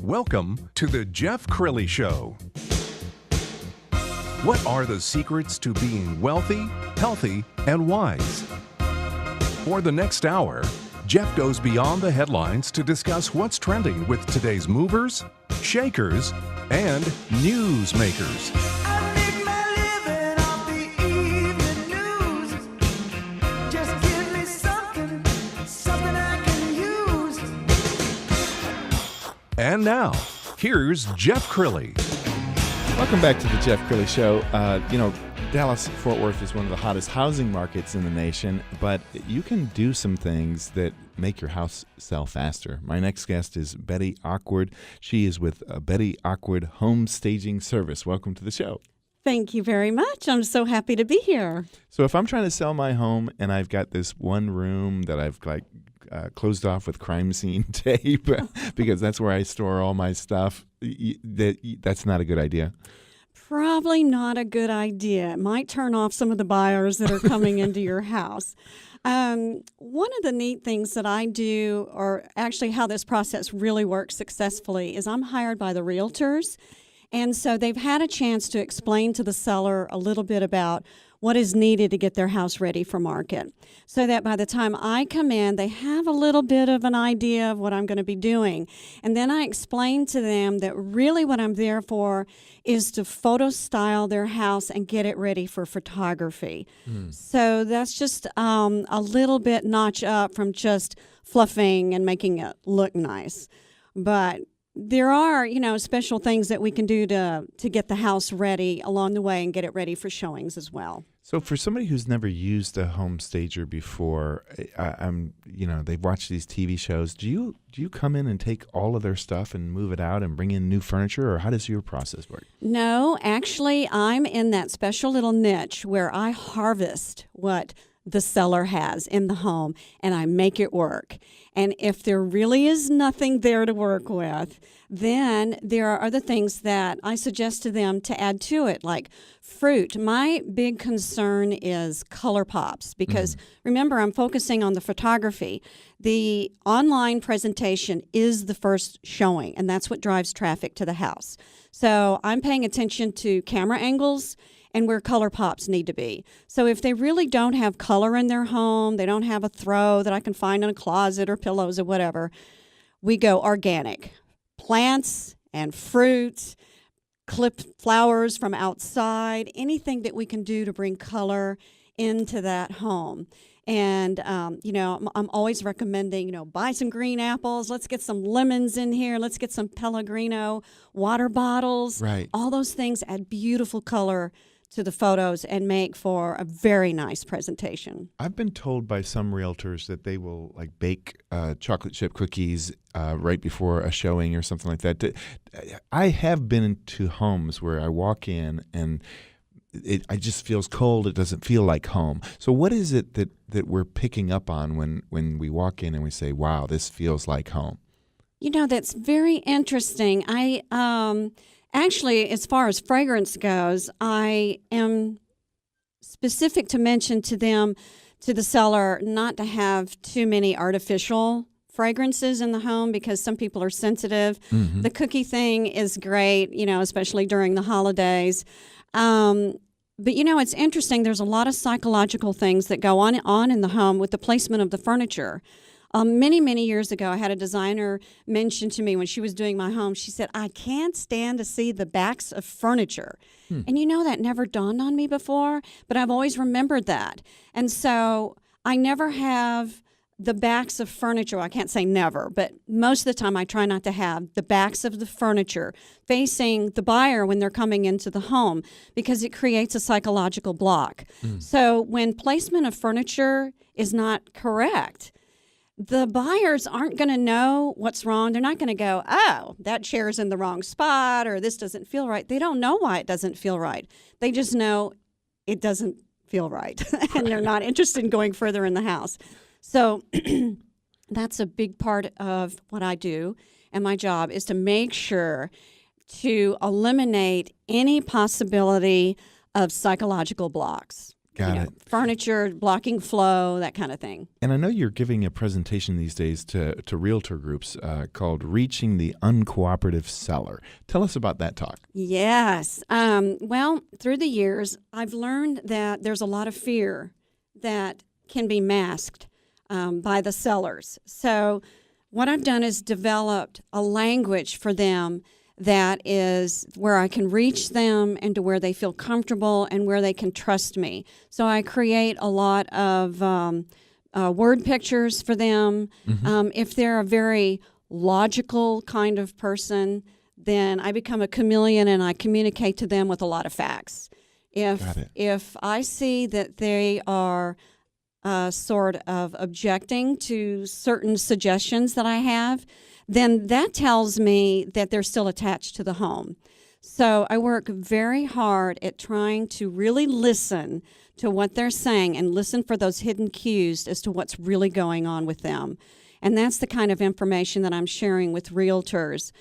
Welcome to the Jeff Crilley Show. What are the secrets to being wealthy, healthy, and wise? For the next hour, Jeff goes beyond the headlines to discuss what's trending with today's movers, shakers, and newsmakers. And now, here's Jeff Crilley. Welcome back to the Jeff Crilley Show. Dallas-Fort Worth is one of the hottest housing markets in the nation, but you can do some things that make your house sell faster. My next guest is Betty Ockwood. She is with Betty Ockwood Home Staging Service. Welcome to the show. Thank you very much. I'm so happy to be here. So if I'm trying to sell my home and I've got this one room that I've closed off with crime scene tape because that's where I store all my stuff, that's not a good idea. Probably not a good idea. It might turn off some of the buyers that are coming into your house. One of the neat things that I do, or actually how this process really works successfully, is I'm hired by the realtors. And so they've had a chance to explain to the seller a little bit about what is needed to get their house ready for market, so that by the time I come in, they have a little bit of an idea of what I'm going to be doing. And then I explain to them that really what I'm there for is to photo style their house and get it ready for photography. So that's just a little bit notch up from just fluffing and making it look nice. But there are, special things that we can do to get the house ready along the way and get it ready for showings as well. So for somebody who's never used a home stager before, they've watched these TV shows. Do you come in and take all of their stuff and move it out and bring in new furniture, or how does your process work? No, actually, I'm in that special little niche where I harvest what the seller has in the home, and I make it work. And if there really is nothing there to work with, then there are other things that I suggest to them to add to it, like fruit. My big concern is color pops because, remember, I'm focusing on the photography. The online presentation is the first showing, and that's what drives traffic to the house. So I'm paying attention to camera angles and where color pops need to be. So if they really don't have color in their home, they don't have a throw that I can find in a closet or pillows or whatever, we go organic. Plants and fruits, clipped flowers from outside, anything that we can do to bring color into that home. And, I'm always recommending, buy some green apples. Let's get some lemons in here. Let's get some Pellegrino water bottles. Right. All those things add beautiful color to the photos and make for a very nice presentation. I've been told by some realtors that they will bake chocolate chip cookies right before a showing or something like that. I have been into homes where I walk in and it just feels cold. It doesn't feel like home. So what is it that we're picking up on when we walk in and we say, wow, this feels like home? That's very interesting. Actually, as far as fragrance goes, I am specific to mention to the seller, not to have too many artificial fragrances in the home because some people are sensitive. Mm-hmm. The cookie thing is great, especially during the holidays. But, it's interesting. There's a lot of psychological things that go on in the home with the placement of the furniture. Many, many years ago, I had a designer mention to me when she was doing my home, she said, I can't stand to see the backs of furniture. And that never dawned on me before, but I've always remembered that. And so I never have the backs of furniture. I can't say never, but most of the time I try not to have the backs of the furniture facing the buyer when they're coming into the home because it creates a psychological block. So when placement of furniture is not correct, the buyers aren't going to know what's wrong. They're not going to go, oh, that chair's in the wrong spot or this doesn't feel right. They don't know why it doesn't feel right. They just know it doesn't feel right. And they're not interested in going further in the house. So that's a big part of what I do. And my job is to make sure to eliminate any possibility of psychological blocks. Got it. Furniture, blocking flow, that kind of thing. And I know you're giving a presentation these days to realtor groups called Reaching the Uncooperative Seller. Tell us about that talk. Yes. Well, through the years, I've learned that there's a lot of fear that can be masked by the sellers. So what I've done is developed a language for them that is where I can reach them and to where they feel comfortable and where they can trust me. So I create a lot of word pictures for them. If they're a very logical kind of person, then I become a chameleon and I communicate to them with a lot of facts. If I see that they are sort of objecting to certain suggestions that I have, then that tells me that they're still attached to the home. So I work very hard at trying to really listen to what they're saying and listen for those hidden cues as to what's really going on with them. And that's the kind of information that I'm sharing with realtors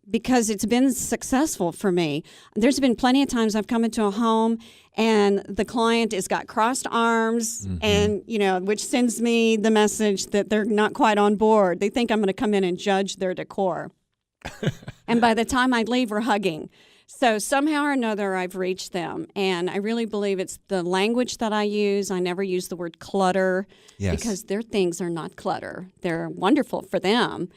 because it's been successful for me. There's been plenty of times I've come into a home and the client has got crossed arms and, which sends me the message that they're not quite on board. They think I'm going to come in and judge their decor. And by the time I leave, we're hugging. So somehow or another, I've reached them. And I really believe it's the language that I use. I never use the word clutter because their things are not clutter. They're wonderful for them.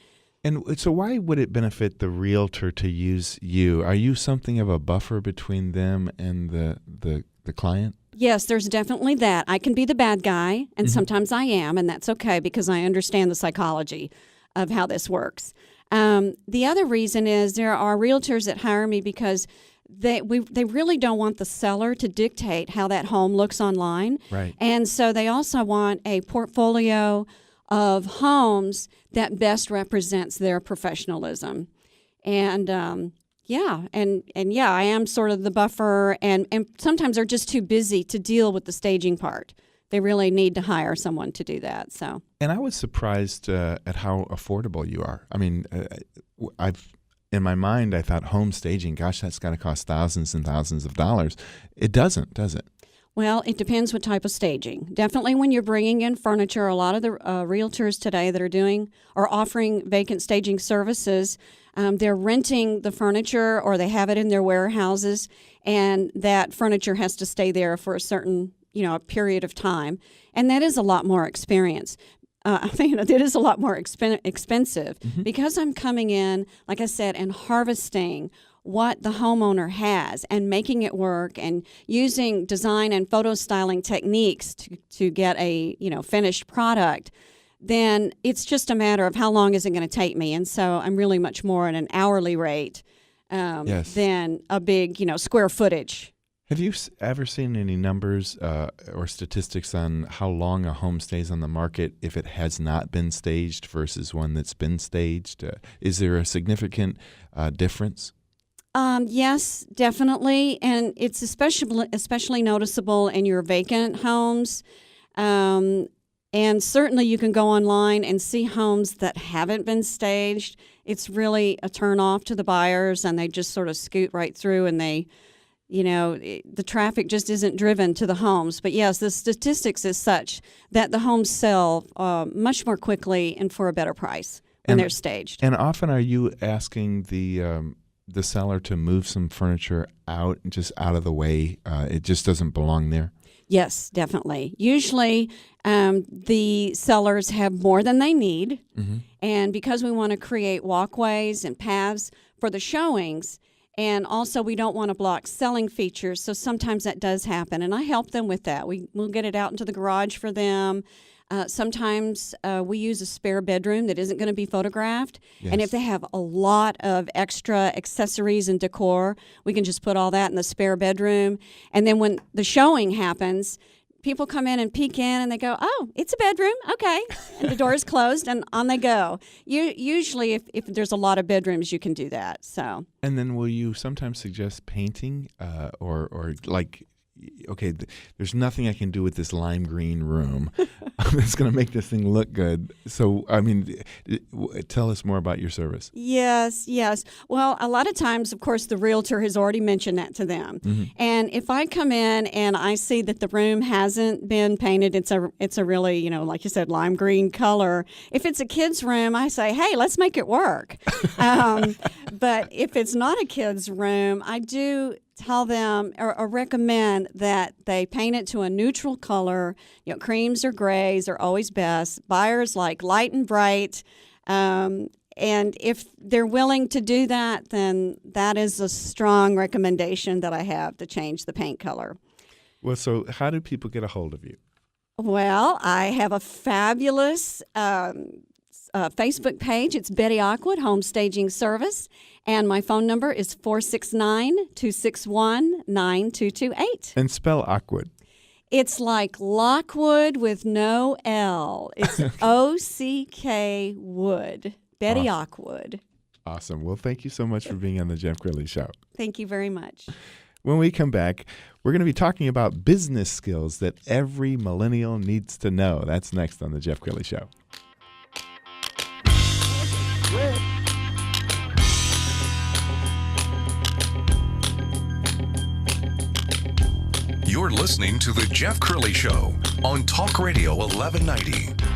And so why would it benefit the realtor to use you? Are you something of a buffer between them and the client? Yes, there's definitely that. I can be the bad guy, and sometimes I am, and that's okay because I understand the psychology of how this works. The other reason is there are realtors that hire me because they really don't want the seller to dictate how that home looks online. Right. And so they also want a portfolio of homes that best represents their professionalism. And I am sort of the buffer, and sometimes they're just too busy to deal with the staging part. They really need to hire someone to do that. So. And I was surprised at how affordable you are. I mean, in my mind, I thought home staging, gosh, that's got to cost thousands and thousands of dollars. It doesn't, does it? Well, it depends what type of staging. Definitely when you're bringing in furniture, a lot of the realtors today that are offering vacant staging services, they're renting the furniture or they have it in their warehouses, and that furniture has to stay there for a certain period of time. And that is a lot more experience. It is a lot more expensive because I'm coming in, like I said, and harvesting what the homeowner has and making it work and using design and photo styling techniques to get a finished product, then it's just a matter of how long is it going to take me. And so I'm really much more at an hourly rate than a big square footage. Have you ever seen any numbers or statistics on how long a home stays on the market if it has not been staged versus one that's been staged? Is there a significant difference? Yes, definitely, and it's especially noticeable in your vacant homes. And certainly you can go online and see homes that haven't been staged. It's really a turnoff to the buyers, and they just sort of scoot right through, and the traffic just isn't driven to the homes. But yes, the statistics is such that the homes sell much more quickly and for a better price when they're staged. And often are you asking the seller to move some furniture out of the way? It just doesn't belong there? Yes, definitely. Usually the sellers have more than they need. And because we want to create walkways and paths for the showings, and also we don't want to block selling features, so sometimes that does happen. And I help them with that. We'll get it out into the garage for them. Sometimes we use a spare bedroom that isn't going to be photographed. Yes. And if they have a lot of extra accessories and decor, we can just put all that in the spare bedroom. And then when the showing happens, people come in and peek in and they go, oh, it's a bedroom. Okay. And the door is closed and on they go. Usually if there's a lot of bedrooms, you can do that. So. And then will you sometimes suggest painting or like okay, there's nothing I can do with this lime green room that's going to make this thing look good. So, I mean, tell us more about your service. Yes. Well, a lot of times, of course, the realtor has already mentioned that to them. Mm-hmm. And if I come in and I see that the room hasn't been painted, it's a really, like you said, lime green color. If it's a kid's room, I say, hey, let's make it work. But if it's not a kid's room, I do tell them or recommend that they paint it to a neutral color. Creams or grays are always best. Buyers like light and bright. And if they're willing to do that, then that is a strong recommendation that I have to change the paint color. Well, so how do people get a hold of you? Well, I have a fabulous Facebook page. It's Betty Ockwood Home Staging Service. And my phone number is 469-261-9228. And spell Ockwood. It's like Lockwood with no L. It's O-C-K Wood. Betty Ockwood. Awesome. Well, thank you so much for being on the Jeff Crilley Show. Thank you very much. When we come back, we're going to be talking about business skills that every millennial needs to know. That's next on the Jeff Crilley Show. You're listening to The Jeff Crilley Show on Talk Radio 1190.